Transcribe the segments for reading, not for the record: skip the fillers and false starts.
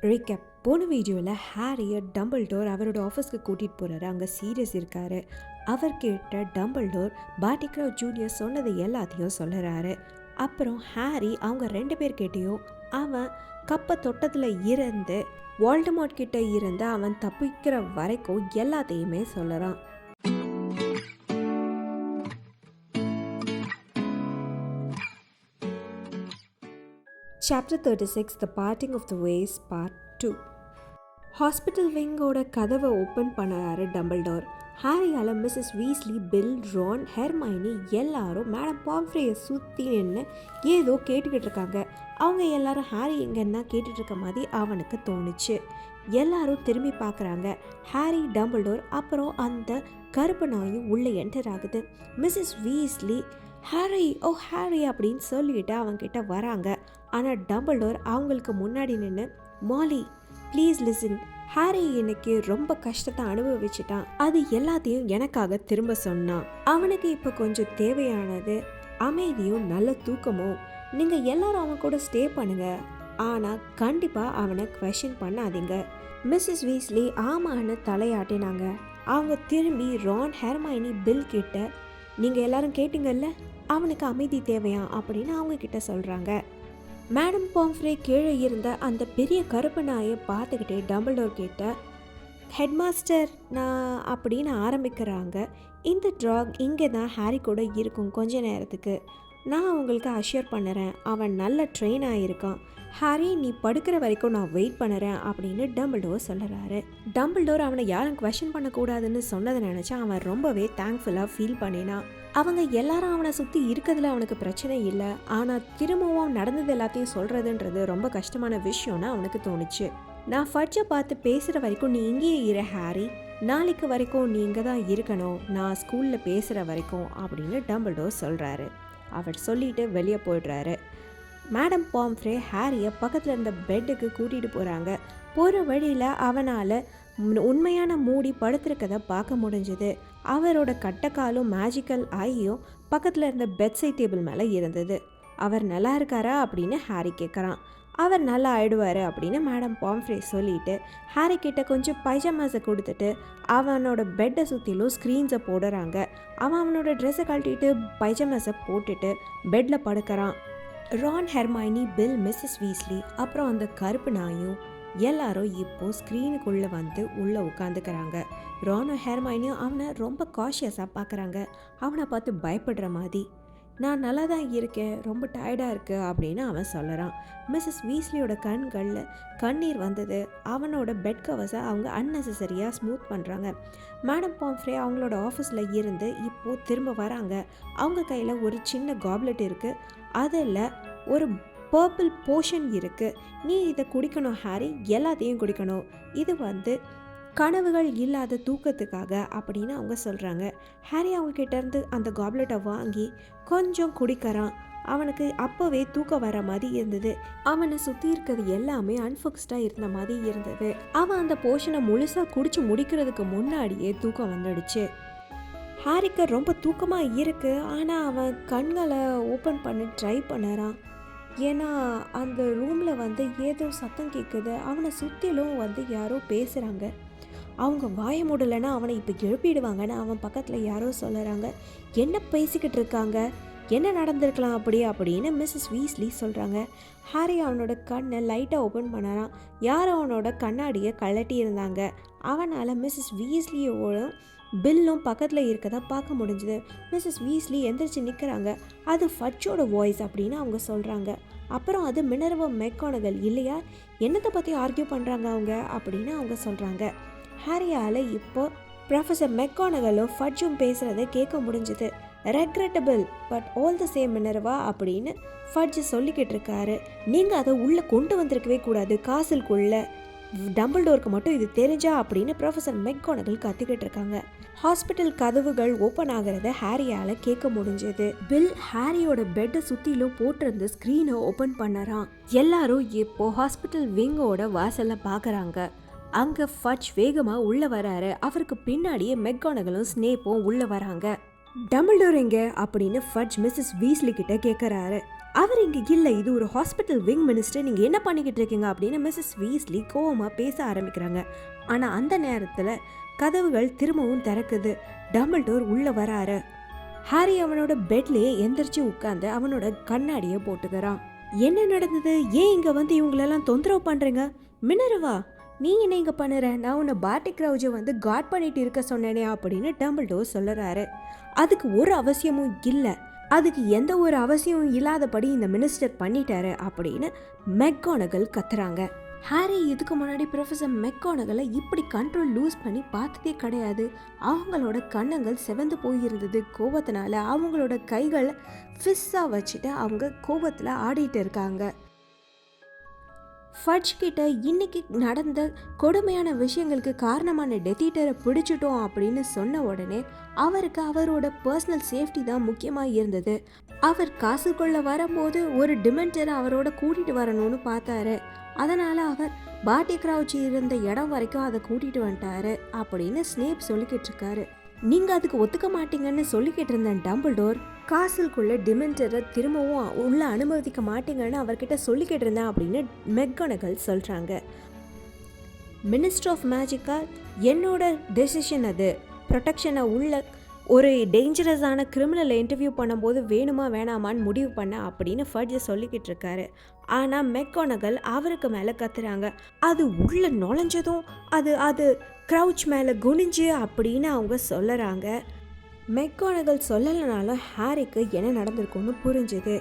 Recap. போன வீடியோவில் ஹாரியை Dumbledore அவரோட ஆஃபீஸ்க்கு கூட்டிகிட்டு போகிறாரு. அங்கே சீரியஸ் இருக்காரு. அவர்கிட்ட டம்பிள்டோர் பார்ட்டி கிரவுச் ஜூனியர் சொன்னது எல்லாத்தையும் சொல்லுறாரு. அப்புறம் ஹாரி அவங்க 2 பேர்கிட்டையும் அவன் கப்பை தொட்டத்தில் இருந்து வால்டமார்ட் கிட்ட இருந்து அவன் தப்பிக்கிற வரைக்கும் எல்லாத்தையுமே சொல்லுறான். Chapter 36 The Parting of the Ways Part 2. Hospital விங்கோட கதவை ஓப்பன் பண்ணாரு டம்பிள்டோர். ஹாரியால் Mrs Weasley, Bill, Ron, Hermione எல்லாரும் மேடம் பாம்ஃப்ரேயை சுற்றி நின்று ஏதோ கேட்டுக்கிட்டு இருக்காங்க. அவங்க எல்லாரும் ஹாரி எங்கன்னா கேட்டுட்டு இருக்க மாதிரி அவனுக்கு தோணுச்சு. எல்லாரும் திரும்பி பார்க்குறாங்க. ஹாரி, டம்பிள்டோர் அப்புறம் அந்த கருப்பு நாயும் உள்ளே என்டர் ஆகுது. மிஸ்ஸஸ் வீஸ்லி ஹாரி, ஓ ஹாரி அப்படின்னு சொல்லிட்டு அவங்கிட்ட வராங்க. ஆனால் டம்பிள்டோர் அவங்களுக்கு முன்னாடி நின்று, மாலி ப்ளீஸ் லிசன், ஹாரி இன்னைக்கு ரொம்ப கஷ்டத்தை அனுபவிச்சுட்டான். அது எல்லாத்தையும் எனக்காக திரும்ப சொன்னான். அவனுக்கு இப்போ கொஞ்சம் தேவையானது அமைதியும் நல்ல தூக்கமும். நீங்கள் எல்லாரும் அவன் கூட ஸ்டே பண்ணுங்க, ஆனால் கண்டிப்பாக அவனை குவெஸ்சன் பண்ணாதீங்க. மிஸ்ஸஸ் வீஸ்லி ஆமான்னு தலையாட்டினாங்க. அவங்க திரும்பி ரான், ஹெர்மைனி, பில் கிட்ட, நீங்கள் எல்லாரும் கேட்டீங்கல்ல அவனுக்கு அமைதி தேவையா அப்படின்னு அவங்க கிட்ட சொல்கிறாங்க. மேடம் பாம்ஃப்ரே கீழே இருந்த அந்த பெரிய கருப்பு நாயை பார்த்துக்கிட்டே டம்பிள்டோர் கிட்ட, ஹெட்மாஸ்டர் நான் அப்படின்னு ஆரம்பிக்கிறாங்க. இந்த டாக் இங்கே தான் ஹாரி கூட இருக்கும் கொஞ்ச நேரத்துக்கு. நான் உங்களுக்கு அஷ்யூர் பண்ணுறேன், அவன் நல்ல ட்ரெயின் ஆகியிருக்கான். ஹாரி நீ படுக்கிற வரைக்கும் நான் வெயிட் பண்ணுறேன் அப்படின்னு டம்பிள்டோர் சொல்லுறாரு. டம்பிள்டோர் அவனை யாரும் குவெஸ்சன் பண்ணக்கூடாதுன்னு சொன்னதை நினச்சா அவன் ரொம்பவே தேங்க்ஃபுல்லாக ஃபீல் பண்ணினான். அவங்க எல்லாரும் அவனை சுற்றி இருக்கிறதுல அவனுக்கு பிரச்சனை இல்லை, ஆனால் திரும்பவும் நடந்தது எல்லாத்தையும் சொல்கிறதுன்றது ரொம்ப கஷ்டமான விஷயம்னு அவனுக்கு தோணுச்சு. நான் ஃபட்ஜை பார்த்து பேசுகிற வரைக்கும் நீ இங்கேயே இரு ஹாரி, நாளைக்கு வரைக்கும் நீ இங்கே தான் இருக்கணும், நான் ஸ்கூலில் பேசுகிற வரைக்கும் அப்படின்னு டம்பிள்டோர் சொல்கிறாரு. அவர் சொல்லிட்டு வெளியே போய்ட்றாரு. மேடம் பாம்ஃப்ரே ஹாரியை பக்கத்தில் இருந்த பெட்டுக்கு கூட்டிகிட்டு போகிறாங்க. போகிற வழியில் அவனால் உண்மையான மூடி படுத்திருக்கதை பார்க்க முடிஞ்சுது. அவரோட கட்டக்காலும் மேஜிக்கல் ஐயும் பக்கத்தில் இருந்த பெட் சைட் டேபிள் மேலே இருந்தது. அவர் நல்லா இருக்காரா அப்படின்னு ஹாரி கேட்குறான். அவர் நல்லா ஆயிடுவார் அப்படின்னு மேடம் பாம்ஃப்ரே சொல்லிட்டு ஹாரி கிட்ட கொஞ்சம் பைஜாமாஸை கொடுத்துட்டு அவனோட பெட்டை சுற்றிலும் ஸ்க்ரீன்ஸை போடுறாங்க. அவனோட ட்ரெஸ்ஸை கழட்டிட்டு பைஜாமாஸை போட்டுட்டு பெட்டில் படுக்கிறான். Ron, Hermione, Bill, Mrs Weasley அப்புறம் அந்த கருப்பு நாயும் எல்லாரும் இப்போ ஸ்க்ரீனுக்குள்ளே வந்து உள்ளே உட்காந்துக்கிறாங்க. ரானும் ஹெர்மைனியும் அவனை ரொம்ப காஷியஸாக பார்க்குறாங்க. அவனை பார்த்து பயப்படுற மாதிரி. நான் நல்லா தான் இருக்கேன், ரொம்ப டயர்டாக இருக்குது அப்படின்னு அவன் சொல்லுறான். மிஸ்ஸஸ் வீஸ்லியோட கண்களில் கண்ணீர் வந்தது. அவனோட பெட் கவர்ஸை அவங்க அன்னெசரியாக ஸ்மூத் பண்ணுறாங்க. மேடம் பாம்ஃப்ரே அவங்களோட ஆஃபீஸில் இருந்து இப்போது திரும்ப வராங்க. அவங்க கையில் ஒரு சின்ன காப்லெட் இருக்குது. அதில் ஒரு பர்பிள் போஷன் இருக்குது. நீ இதை குடிக்கணும் ஹாரி, எல்லாத்தையும் குடிக்கணும். இது கனவுகள் இல்லாத தூக்கத்துக்காக அப்படின்னு அவங்க சொல்கிறாங்க. ஹாரி அவங்கக்கிட்டேருந்து அந்த காப்லெட்டை வாங்கி கொஞ்சம் குடிக்கிறான். அவனுக்கு அப்போவே தூக்கம் வர மாதிரி இருந்தது. அவனை சுற்றி இருக்கிறது எல்லாமே அன்ஃபோக்கஸ்டாக இருந்த மாதிரி இருந்தது. அவன் அந்த போஷனை முழுசாக குடிச்சு முடிக்கிறதுக்கு முன்னாடியே தூக்கம் வந்துடுச்சு. ஹாரிக்கு ரொம்ப தூக்கமாக இருக்குது. ஆனால் அவன் கண்களை ஓப்பன் பண்ணி ட்ரை பண்ணுறான். ஏன்னா அந்த ரூமில் ஏதோ சத்தம் கேட்குது. அவனை சுற்றிலும் யாரோ பேசுகிறாங்க. அவங்க வாய மூடலைன்னா அவனை இப்போ எழுப்பிடுவாங்கன்னு அவன் பக்கத்தில் யாரோ சொல்லுறாங்க. என்ன பேசிக்கிட்டு இருக்காங்க, என்ன நடந்திருக்கலாம் அப்படின்னு மிஸ்ஸஸ் வீஸ்லி சொல்கிறாங்க. ஹாரி அவனோட கண்ணை லைட்டாக ஓப்பன் பண்ணாரான். யார் அவனோட கண்ணாடியை கழட்டி இருந்தாங்க. அவனால் மிஸ்ஸஸ் வீஸ்லியோட பில்லும் பக்கத்தில் இருக்கதா பார்க்க முடிஞ்சுது. மிஸ்ஸஸ் வீஸ்லி எந்திரிச்சு நிற்கிறாங்க. அது ஃபட்ஜோட வாய்ஸ் அப்படின்னு அவங்க சொல்கிறாங்க. அப்புறம் அது மினர்வா மெக்கானகல் இல்லையா, என்னத்தை பற்றி ஆர்கியூ பண்ணுறாங்க அவங்க அப்படின்னு அவங்க சொல்கிறாங்க. ஹாரியால் இப்போ ப்ரொஃபஸர் மெக்கானகலும் ஃபட்ஜும் பேசுகிறத கேட்க முடிஞ்சுது. Regrettable but all the same Minerva அப்படின்னு ஃபட்ஜ் சொல்லிக்கிட்டு இருக்காரு. நீங்கள் அதை உள்ளே கொண்டு வந்திருக்கவே கூடாது காசில்குள்ளே, டம்பிள்டோருக்கு மட்டும் இது தெரிஞ்சா அப்படின்னு ப்ரொஃபஸர் மெக்கானகல் கத்திக்கிட்டு இருக்காங்க. ஹாஸ்பிட்டல் கதவுகள் ஓப்பன் ஆகிறத ஹாரியால் கேட்க முடிஞ்சது. பில் ஹாரியோட பெட்டை சுற்றிலும் போட்டிருந்த ஸ்க்ரீனை ஓப்பன் பண்ணறான். எல்லாரும் இப்போ ஹாஸ்பிட்டல் விங்கோட வாசலில் பார்க்குறாங்க. அங்கே ஃபட்ஜ் வேகமாக உள்ளே வராரு. அவருக்கு பின்னாடியே மெக்கானகலும் ஸ்னேப்பும் உள்ளே வராங்க. டம்பிள்டோர் எங்க அப்படின்னு ஃபட்ஜ் மிஸ்ஸஸ் வீஸ்லி கிட்ட கேட்குறாரு. அவர் இங்கே இல்லை, இது ஒரு ஹாஸ்பிட்டல் விங் மினிஸ்டர், நீங்கள் என்ன பண்ணிக்கிட்டு இருக்கீங்க அப்படின்னு மிஸ்ஸஸ் வீஸ்லி கோவமாக பேச ஆரம்பிக்கிறாங்க. ஆனால் அந்த நேரத்தில் கதவுகள் திரும்பவும் திறக்குது. டம்பிள்டோர் உள்ளே வராரு. ஹாரி அவனோட பெட்லேயே எந்திரிச்சு உட்காந்து அவனோட கண்ணாடியை போட்டுக்கிறான். என்ன நடந்தது? ஏன் இங்கே வந்து இவங்களெல்லாம் தொந்தரவு பண்ணுறீங்க? மினர்வா, நீ என்ன இங்கே பண்ணுற? நான் உன்னை பார்ட்டிக் கிரவுச்சை வந்து காட் பண்ணிட்டு இருக்க சொன்னேனே அப்படின்னு டம்பிள்டோர் சொல்லுறாரு. அதுக்கு ஒரு அவசியமும் இல்லை, அதுக்கு எந்த ஒரு அவசியமும் இல்லாதபடி இந்த மினிஸ்டர் பண்ணிட்டாரு அப்படின்னு மெக்கானகல் கத்துறாங்க. ஹாரி இதுக்கு முன்னாடி ப்ரொஃபஸர் மெக்கானகலை இப்படி கண்ட்ரோல் லூஸ் பண்ணி பார்த்ததே கிடையாது. அவங்களோட கண்ணங்கள் செவந்து போயிருந்தது கோபத்தினால. அவங்களோட கைகளை ஃபிஸ்ஸாக வச்சுட்டு அவங்க கோபத்தில் ஆடிட்டு இருக்காங்க. ஃபட்ஜ் கிட்ட இன்னைக்கு நடந்த கொடுமையான விஷயங்களுக்கு காரணமான டெத்தீட்டரை பிடிச்சிட்டோம் அப்படின்னு சொன்ன உடனே அவருக்கு அவரோட பர்சனல் சேஃப்டி தான் முக்கியமாக இருந்தது. அவர் காசுக்குள்ள வரும்போது ஒரு டிமென்டரை அவரோட கூட்டிட்டு வரணும்னு பார்த்தாரு. அதனால அவர் பார்ட்டிக் கிரவுச் இருந்த இடம் வரைக்கும் அதை கூட்டிட்டு வந்துட்டாரு அப்படின்னு ஸ்னேப் சொல்லிக்கிட்டு இருக்காரு. நீங்க அதுக்கு ஒத்துக்க மாட்டீங்கன்னு சொல்லிக்கிட்டு இருந்தேன் டம்பிள்டோர். காசலுக்குள்ள டிமென்டரை திரும்பவும் உள்ள அனுமதிக்க மாட்டீங்கன்னு அவர்கிட்ட சொல்லிக்கிட்டு இருந்தேன் அப்படின்னு மெக்கானகல் சொல்றாங்க. மினிஸ்டர் ஆஃப் மேஜிக்கா என்னோட டெசிஷன், அது ப்ரொடெக்ஷனை உள்ள ஒரு டேஞ்சரஸான கிரிமினலை இன்டர்வியூ பண்ணும்போது வேணுமா வேணாமான்னு முடிவு பண்ண அப்படின்னு ஃபட்ஜ் சொல்லிக்கிட்டு இருக்காரு. ஆனால் மெக்கானகல் அவருக்கு மேலே கத்துறாங்க. அது உள்ள நுழைஞ்சதும் அது க்ரவுச் மேலே குனிஞ்சு அப்படின்னு அவங்க சொல்லுறாங்க. மெக்கானகல் சொல்லலைனாலும் ஹாரிக்கு என்ன நடந்திருக்குன்னு புரிஞ்சுது.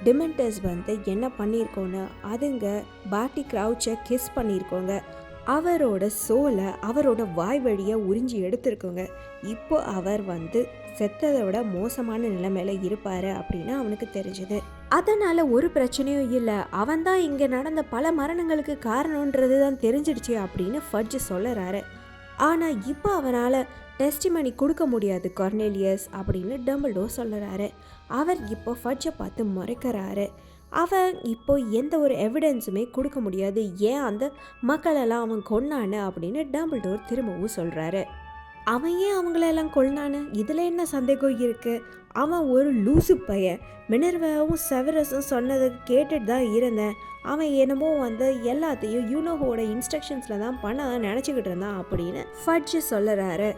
டிமென்டர்ஸ் வந்து என்ன பண்ணியிருக்கோன்னு அதுங்க பார்ட்டிக் கிரவுச்சை கிஸ் பண்ணியிருக்கோங்க. அவரோட சோலை அவரோட வாய் வழியாக உறிஞ்சி எடுத்திருக்கோங்க. இப்போ அவர் வந்து செத்ததை விட மோசமான நிலைமையில இருப்பார் அப்படின்னு அவனுக்கு தெரிஞ்சுது. அதனால் ஒரு பிரச்சனையும் இல்லை, அவன் தான் இங்கே நடந்த பல மரணங்களுக்கு காரணன்றது தான் தெரிஞ்சிடுச்சு அப்படின்னு ஃபட்ஜ் சொல்லுறாரு. ஆனால் இப்போ அவனால் டெஸ்டிமனி கொடுக்க முடியாது கார்னேலியஸ் அப்படின்னு டம்பிள்டோர் சொல்லுறாரு. அவர் இப்போ ஃபட்ஜை பார்த்து முறைக்கிறாரு. அவன் இப்போ எந்த ஒரு எவிடன்ஸுமே கொடுக்க முடியாது, ஏன் அந்த மக்களெல்லாம் அவன் கொன்னான்னு அப்படின்னு டம்பிள்டோர் திரும்பவும் சொல்கிறாரு. அவன் ஏன் அவங்களெல்லாம் கொன்னான்னு இதில் என்ன சந்தேகம் இருக்குது? அவன் ஒரு லூசு பையன். மினர்வாவும் செவரஸும் சொன்னதை கேட்டுட்டு தான் இருந்தேன். அவன் என்னமோ வந்து எல்லாத்தையும் யூனோவோட இன்ஸ்ட்ரக்ஷன்ஸில் தான் பண்ண நினச்சிக்கிட்டு இருந்தான் அப்படின்னு ஃபட்ஜ் சொல்லுறாரு.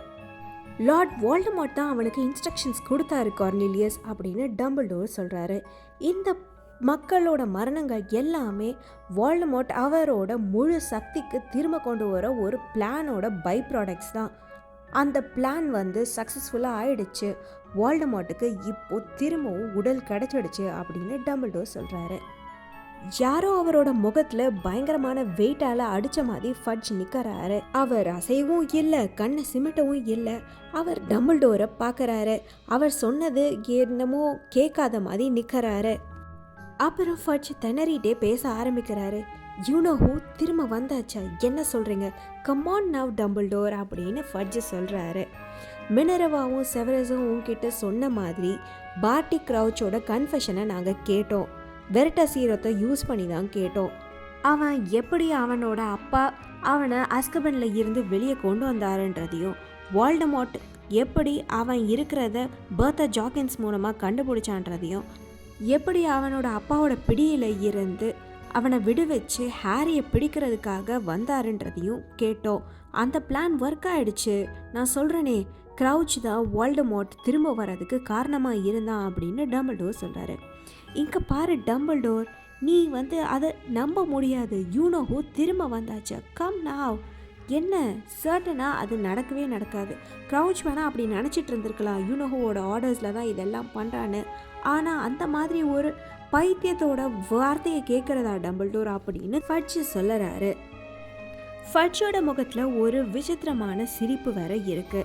லார்ட் வால்டமார்ட் தான் அவனுக்கு இன்ஸ்ட்ரக்ஷன்ஸ் கொடுத்தாரு கார்னேலியஸ் அப்படின்னு டம்பிள்டோர் சொல்கிறாரு. இந்த மக்களோட மரணங்கள் எல்லாமே வால்டமார்ட் அவரோட முழு சக்திக்கு திரும்ப கொண்டு வர ஒரு பிளானோட பை ப்ராடக்ட்ஸ் தான். அந்த பிளான் வந்து சக்ஸஸ்ஃபுல்லாக ஆயிடுச்சு. வால்டமார்ட்டுக்கு இப்போ திரும்பவும் உடல் கிடச்சிடுச்சு அப்படின்னு டம்பிள்டோர் சொல்கிறாரு. யாரோ அவரோட முகத்தில் பயங்கரமான வெயிட்டால் அடித்த மாதிரி ஃபட்ஜ் நிற்கிறாரு. அவர் அசையவும் இல்லை, கண்ணை சிமிட்டவும் இல்லை. அவர் டம்பிள்டோரை பார்க்குறாரு. அவர் சொன்னது என்னமோ கேட்காத மாதிரி நிற்கிறாரு. அப்புறம் ஃபட்ஜ் திணறிட்டே பேச ஆரம்பிக்கிறாரு. யூனோஹூ திரும்ப வந்தாச்சா? என்ன சொல்கிறீங்க? கமான் நவ் டம்பிள்டோர் அப்படின்னு ஃபட்ஜ் சொல்கிறாரு. மினரவாவும் செவரஸும் உங்ககிட்ட சொன்ன மாதிரி பார்ட்டிக் கிரவுச்சோட கன்ஃபெஷனை நாங்கள் கேட்டோம். வெரிட்டாசீரத்தை யூஸ் பண்ணி தான் கேட்டோம். அவன் எப்படி அவனோட அப்பா அவனை அஸ்கபனில் இருந்து வெளியே கொண்டு வந்தாருன்றதையும், வால்டமார்ட் எப்படி அவன் இருக்கிறத பர்தா ஜாக்கின்ஸ் மூலமாக கண்டுபிடிச்சான்றதையும், எப்படி அவனோட அப்பாவோட பிடியில் இருந்து அவனை விடுவச்சு ஹாரியை பிடிக்கிறதுக்காக வந்தாருன்றதையும் கேட்டோம். அந்த பிளான் ஒர்க் ஆகிடுச்சு. நான் சொல்கிறேனே, க்ரவுச் தான் வால்டமார்ட் திரும்ப வர்றதுக்கு காரணமாக இருந்தான் அப்படின்னு டம்பிள்டோர் சொல்கிறாரு. இங்கே பாரு டம்பிள்டோர், நீ வந்து அதை நம்ப முடியாது. யூனோஹூ திரும்ப வந்தாச்சு. கம் நாவ். என்ன சர்டனாக அது நடக்கவே நடக்காது. க்ரவுச் வேணால் அப்படி நினச்சிட்டு இருந்திருக்கலாம், யூனோஹூவோட ஆர்டர்ஸில் தான் இதெல்லாம் பண்ணுறான்னு. ஆனால் அந்த மாதிரி ஒரு பைத்தியத்தோட வார்த்தையை கேட்குறதா டம்பிள்டோர் அப்படின்னு ஃபட்ஜ் சொல்லுறாரு. ஃபட்ஜோட முகத்தில் ஒரு விசித்திரமான சிரிப்பு வேற இருக்கு.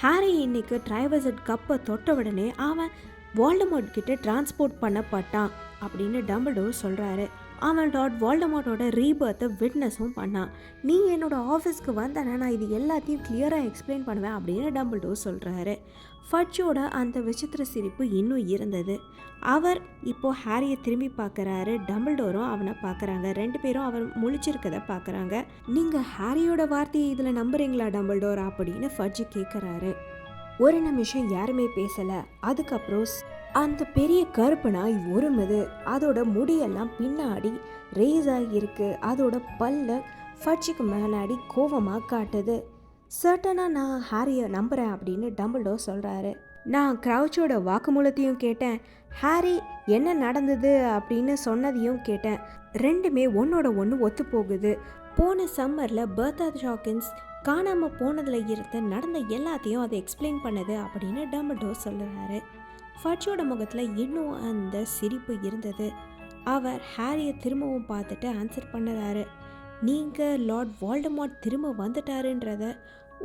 ஹாரி இன்னைக்கு ட்ரைவர்சட் கப்பை தொட்ட உடனே அவன் வால்டமார்ட் கிட்ட டிரான்ஸ்போர்ட் பண்ணப்பட்டான் அப்படின்னு டம்பிள்டோர் சொல்கிறாரு. அவன் லார்ட் வால்டமார்ட்டோட ரீபர்த்தை விட்னஸும் பண்ணான். நீ என்னோட ஆஃபீஸ்க்கு வந்தேன்னா நான் இது எல்லாத்தையும் கிளியராக எக்ஸ்பிளைன் பண்ணுவேன் அப்படின்னு டம்பிள்டோர் சொல்கிறாரு. ஃபட்ஜோட அந்த விசித்திர சிரிப்பு இன்னும் இருந்தது. அவர் இப்போது ஹாரியை திரும்பி பார்க்குறாரு. டம்பிள்டோரும் அவனை பார்க்குறாங்க. ரெண்டு பேரும் அவர் முழிச்சிருக்கதை பார்க்குறாங்க. நீங்கள் ஹாரியோட வார்த்தையை இதில் நம்புறீங்களா டம்பிள்டோர் அப்படின்னு ஃபட்ஜ் கேட்குறாரு. ஒரு நிமிஷம் யாருமே பேசலை. அதுக்கப்புறம் அந்த பெரிய கருப்பு நாய் உருமுது. அதோட முடியெல்லாம் பின்னாடி ரேஸ் ஆகியிருக்கு. அதோட பல்ல ஃபட்ஜுக்கு முன்னாடி கோவமாக காட்டுது. சர்டனாக நான் ஹாரியை நம்புகிறேன் அப்படின்னு டம்பிள்டோர் சொல்கிறாரு. நான் க்ரௌச்சோட வாக்குமூலத்தையும் கேட்டேன். ஹாரி என்ன நடந்தது அப்படின்னு சொன்னதையும் கேட்டேன். ரெண்டுமே ஒன்னோட ஒன்று ஒத்து போகுது. போன சம்மரில் பெர்தா ஜாக்கின்ஸ் காணாமல் போனதில் இருந்து நடந்த எல்லாத்தையும் அதை எக்ஸ்பிளைன் பண்ணுது அப்படின்னு டம்பிள்டோர் சொல்லுறாரு. ஃபட்ஜோட முகத்தில் இன்னும் அந்த சிரிப்பு இருந்தது. அவர் ஹாரியை திரும்பவும் பார்த்துட்டு ஆன்சர் பண்ணுறாரு. நீங்கள் லார்ட் வால்டமார்ட் திரும்ப வந்துட்டாருன்றத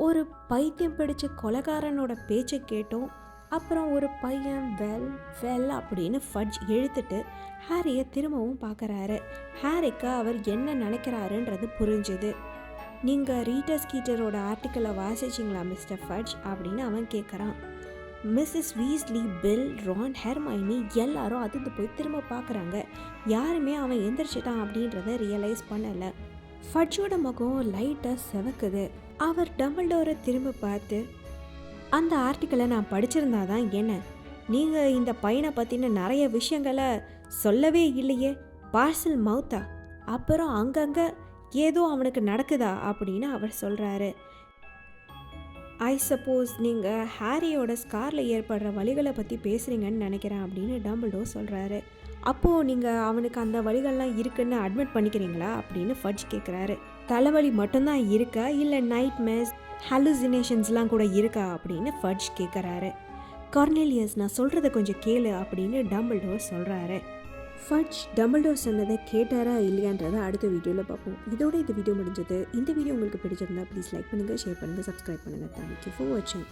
ஒரு பைத்தியம் பிடிச்ச கொலைகாரனோட பேச்சை கேட்டோம். அப்புறம் ஒரு பையன் வெல் அப்படின்னு ஃபட்ஜ் இழுத்துட்டு ஹாரியை திரும்பவும் பார்க்குறாரு. ஹாரிக்கு அவர் என்ன நினைக்கிறாருன்றது புரிஞ்சுது. நீங்கள் ரீட்டர் ஸ்கீட்டரோட ஆர்டிக்கலை வாசிச்சிங்களா மிஸ்டர் ஃபட்ஜ் அப்படின்னு அவன் கேட்குறான். Mrs Weasley, Bill, Ron, Hermione எல்லாரும் அதிர்ந்து போய் திரும்ப பார்க்குறாங்க. யாருமே அவன் எந்திரிச்சிட்டான் அப்படின்றத ரியலைஸ் பண்ணலை. ஃபட்ஜோட முகம் லைட்டாக செவக்குது. அவர் டம்பிள்டோரை திரும்ப பார்த்து, அந்த ஆர்டிக்கலை நான் படிச்சிருந்தா தான் என்ன, நீங்கள் இந்த பையனை பற்றின நிறைய விஷயங்களை சொல்லவே இல்லையே. பார்சல் மவுத்தா, அப்புறம் அங்கங்கே ஏதோ அவனுக்கு நடக்குதா அப்படின்னு அவர் சொல்கிறாரு. ஐ சப்போஸ் நீங்கள் ஹாரியோட ஸ்காரில் ஏற்படுற வலிகளை பற்றி பேசுகிறீங்கன்னு நினைக்கிறேன் அப்படின்னு டம்பிள்டோர் சொல்கிறாரு. அப்போது நீங்கள் அவனுக்கு அந்த வலிகள்லாம் இருக்குன்னு அட்மிட் பண்ணிக்கிறீங்களா அப்படின்னு ஃபட்ஜ் கேட்குறாரு. தலைவலி மட்டும்தான் இருக்கா இல்லை நைட் மேஸ் ஹாலுசினேஷன்ஸ்லாம் கூட இருக்கா அப்படின்னு ஃபட்ஜ் கேட்குறாரு. கார்னேலியஸ், நான் சொல்கிறத கொஞ்சம் கேளு அப்படின்னு டம்பிள்டோர் சொல்கிறாரு. ஃபட்ஜ் டம்பிள்டோர் சொன்னதை கேட்டாரா இல்லையான்றதை அடுத்த வீடியோவில் பார்ப்போம். இதோட இந்த வீடியோ முடிஞ்சது. இந்த வீடியோ உங்களுக்கு பிடிச்சிருந்தா ப்ளீஸ் லைக் பண்ணுங்கள், ஷேர் பண்ணுங்கள், சப்ஸ்கிரைப் பண்ணுங்கள். தேங்க்யூ ஃபார் வாட்சிங்.